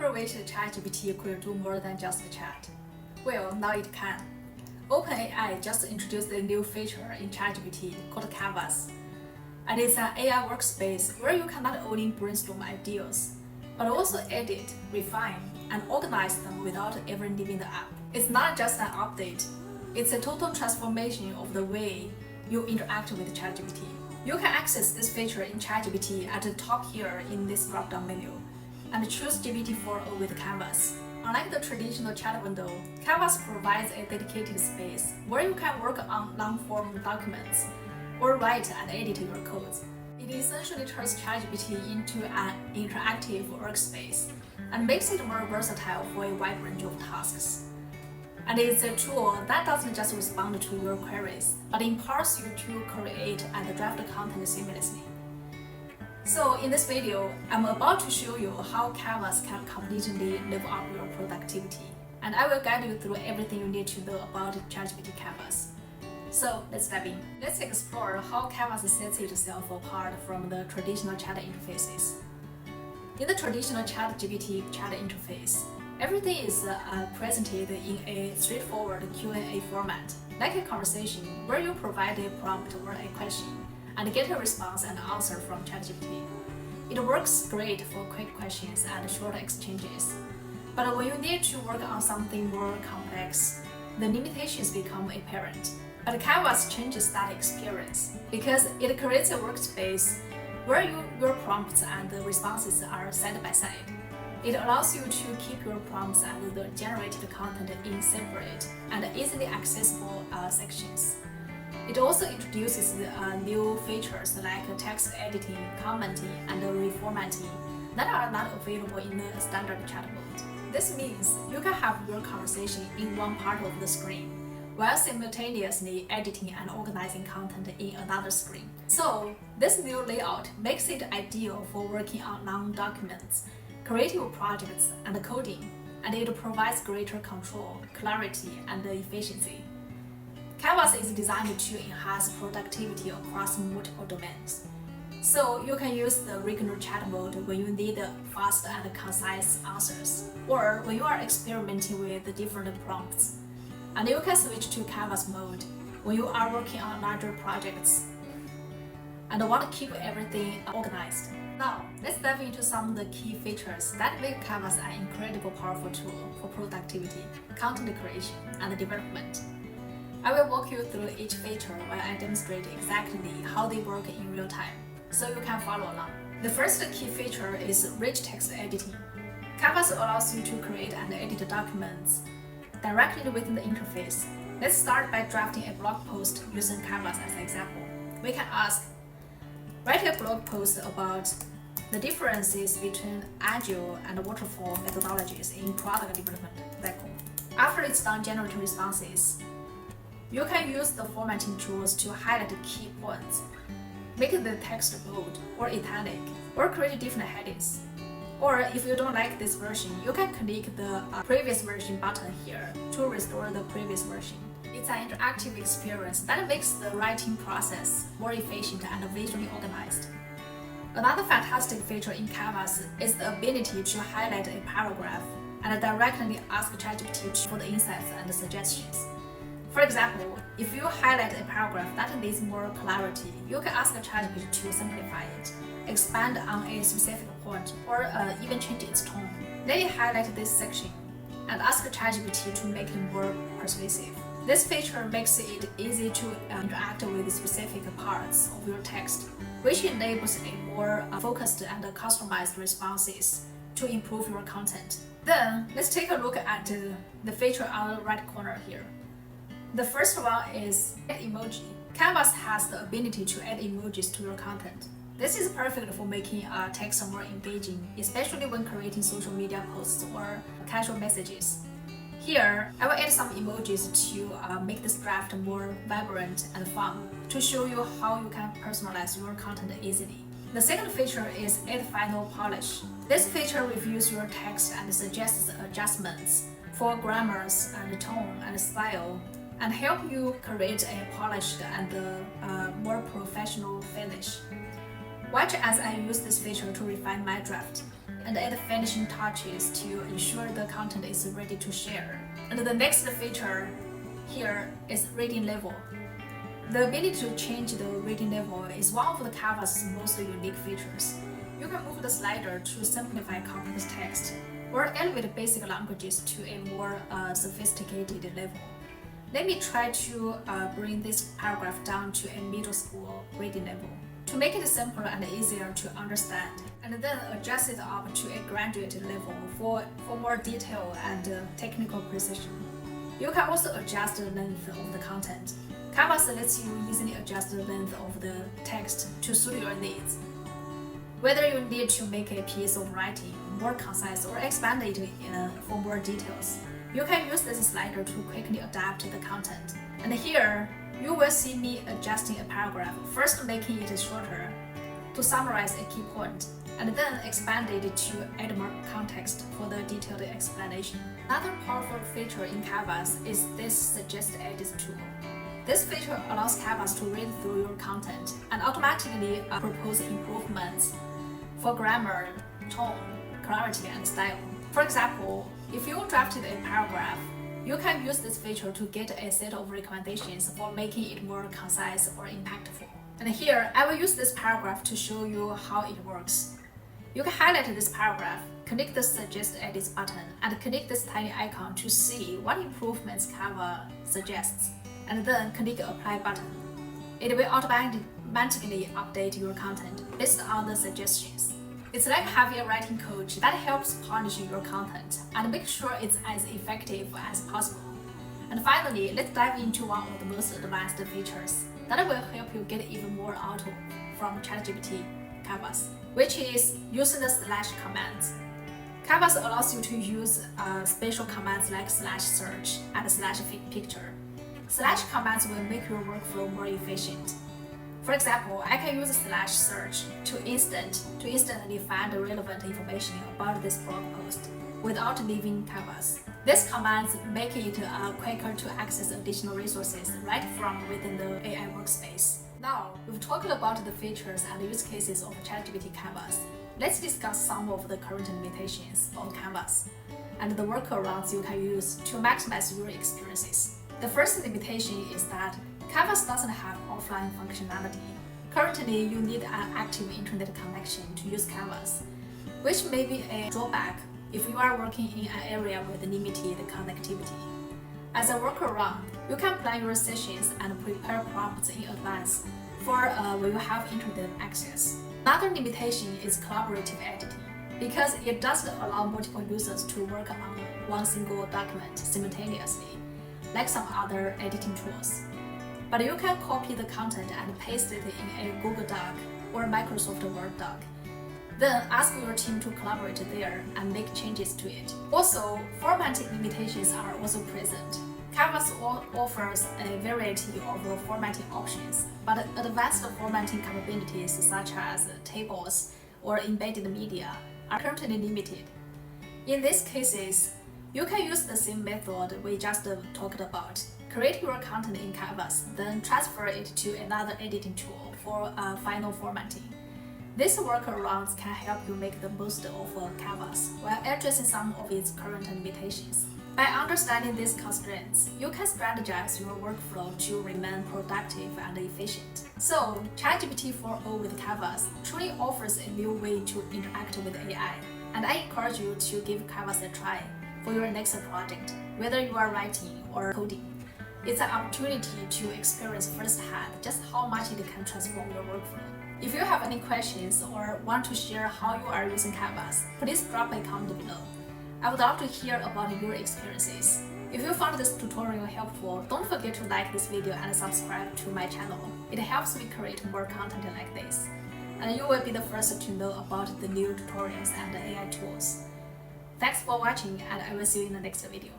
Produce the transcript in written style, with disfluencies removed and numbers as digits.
ever wished ChatGPT could do more than just chat? Well, now it can. OpenAI just introduced a new feature in ChatGPT called Canvas. And it's an AI workspace where you can not only brainstorm ideas, but also edit, refine, and organize them without ever leaving the app. It's not just an update, it's a total transformation of the way you interact with ChatGPT. You can access this feature in ChatGPT at the top here in this drop-down menu, and choose GPT-4o with Canvas. Unlike the traditional chat window, Canvas provides a dedicated space where you can work on long-form documents or write and edit your codes. It essentially turns ChatGPT into an interactive workspace and makes it more versatile for a wide range of tasks. And it's a tool that doesn't just respond to your queries, but empowers you to create and draft content seamlessly. So in this video, I'm about to show you how Canvas can completely live up your productivity. And I will guide you through everything you need to know about ChatGPT Canvas. So let's dive in. Let's explore how Canvas sets itself apart from the traditional chat interfaces. In the traditional ChatGPT chat interface, everything is presented in a straightforward Q&A format, like a conversation where you provide a prompt or a question and get a response and answer from ChatGPT. It works great for quick questions and short exchanges. But when you need to work on something more complex, the limitations become apparent. But Canvas changes that experience because it creates a workspace where your prompts and the responses are side by side. It allows you to keep your prompts and the generated content in separate and easily accessible sections. It also introduces new features like text editing, commenting, and reformatting that are not available in the standard chat mode. This means you can have your conversation in one part of the screen, while simultaneously editing and organizing content in another screen. So, this new layout makes it ideal for working on long documents, creative projects, and coding, and it provides greater control, clarity, and efficiency. Canvas is designed to enhance productivity across multiple domains. So you can use the regular chat mode when you need fast and concise answers, or when you are experimenting with different prompts. And you can switch to Canvas mode when you are working on larger projects and want to keep everything organized. Now, let's dive into some of the key features that make Canvas an incredibly powerful tool for productivity, content creation, and development. I will walk you through each feature while I demonstrate exactly how they work in real time, so you can follow along. The first key feature is rich text editing. Canvas allows you to create and edit documents directly within the interface. Let's start by drafting a blog post using Canvas as an example. We can ask, write a blog post about the differences between agile and waterfall methodologies in product development cycle. After it's done generating responses, you can use the formatting tools to highlight the key points, make the text bold or italic, or create different headings. Or if you don't like this version, you can click the previous version button here to restore the previous version. It's an interactive experience that makes the writing process more efficient and visually organized. Another fantastic feature in Canvas is the ability to highlight a paragraph and directly ask ChatGPT for the insights and suggestions. For example, if you highlight a paragraph that needs more clarity, you can ask ChatGPT to simplify it, expand on a specific point, or even change its tone. Let it highlight this section and ask ChatGPT to make it more persuasive. This feature makes it easy to interact with specific parts of your text, which enables a more focused and customized responses to improve your content. Then, let's take a look at the feature on the right corner here. The first one is add emoji. Canvas has the ability to add emojis to your content. This is perfect for making text more engaging, especially when creating social media posts or casual messages. Here, I will add some emojis to make this draft more vibrant and fun, to show you how you can personalize your content easily. The second feature is add final polish. This feature reviews your text and suggests adjustments for grammars and tone and style, and help you create a polished and more professional finish. Watch as I use this feature to refine my draft. and add finishing touches to ensure the content is ready to share. And the next feature here is reading level. The ability to change the reading level is one of the Canvas' most unique features. You can move the slider to simplify complex text or elevate basic languages to a more sophisticated level. Let me try to bring this paragraph down to a middle school reading level to make it simpler and easier to understand, and then adjust it up to a graduate level for more detail and technical precision. You can also adjust the length of the content. Canvas lets you easily adjust the length of the text to suit your needs. Whether you need to make a piece of writing more concise or expand it for more details, you can use this slider to quickly adapt the content. And here, you will see me adjusting a paragraph, first making it shorter to summarize a key point, and then expand it to add more context for the detailed explanation. Another powerful feature in Canvas is this Suggest Edits tool. This feature allows Canvas to read through your content and automatically propose improvements for grammar, tone, clarity, and style. For example, if you drafted a paragraph, you can use this feature to get a set of recommendations for making it more concise or impactful. And here, I will use this paragraph to show you how it works. You can highlight this paragraph, click the Suggest Edits button, and click this tiny icon to see what improvements Canva suggests, and then click the Apply button. It will automatically update your content based on the suggestions. It's like having a writing coach that helps polish your content and make sure it's as effective as possible. And finally, let's dive into one of the most advanced features that will help you get even more out from ChatGPT Canvas, which is using the slash commands. Canvas allows you to use special commands like /search and /picture. Slash commands will make your workflow more efficient. For example, I can use /search to instantly find relevant information about this blog post without leaving Canvas. These commands make it quicker to access additional resources right from within the AI workspace. Now, we've talked about the features and use cases of ChatGPT Canvas. Let's discuss some of the current limitations of Canvas and the workarounds you can use to maximize your experiences. The first limitation is that Canvas doesn't have offline functionality. Currently, you need an active internet connection to use Canvas, which may be a drawback if you are working in an area with limited connectivity. As a workaround, you can plan your sessions and prepare prompts in advance for when you have internet access. Another limitation is collaborative editing, because it doesn't allow multiple users to work on one single document simultaneously, like some other editing tools. But you can copy the content and paste it in a Google Doc or Microsoft Word doc. Then ask your team to collaborate there and make changes to it. Also, formatting limitations are also present. Canvas offers a variety of formatting options, but advanced formatting capabilities such as tables or embedded media are currently limited. In these cases, you can use the same method we just talked about. Create your content in Canvas, then transfer it to another editing tool for final formatting. These workarounds can help you make the most of Canvas while addressing some of its current limitations. By understanding these constraints, you can strategize your workflow to remain productive and efficient. So, ChatGPT 4.0 with Canvas truly offers a new way to interact with AI, and I encourage you to give Canvas a try for your next project, whether you are writing or coding. It's an opportunity to experience firsthand just how much it can transform your workflow. If you have any questions or want to share how you are using Canvas, please drop a comment below. I would love to hear about your experiences. If you found this tutorial helpful, don't forget to like this video and subscribe to my channel. It helps me create more content like this, and you will be the first to know about the new tutorials and AI tools. Thanks for watching, and I will see you in the next video.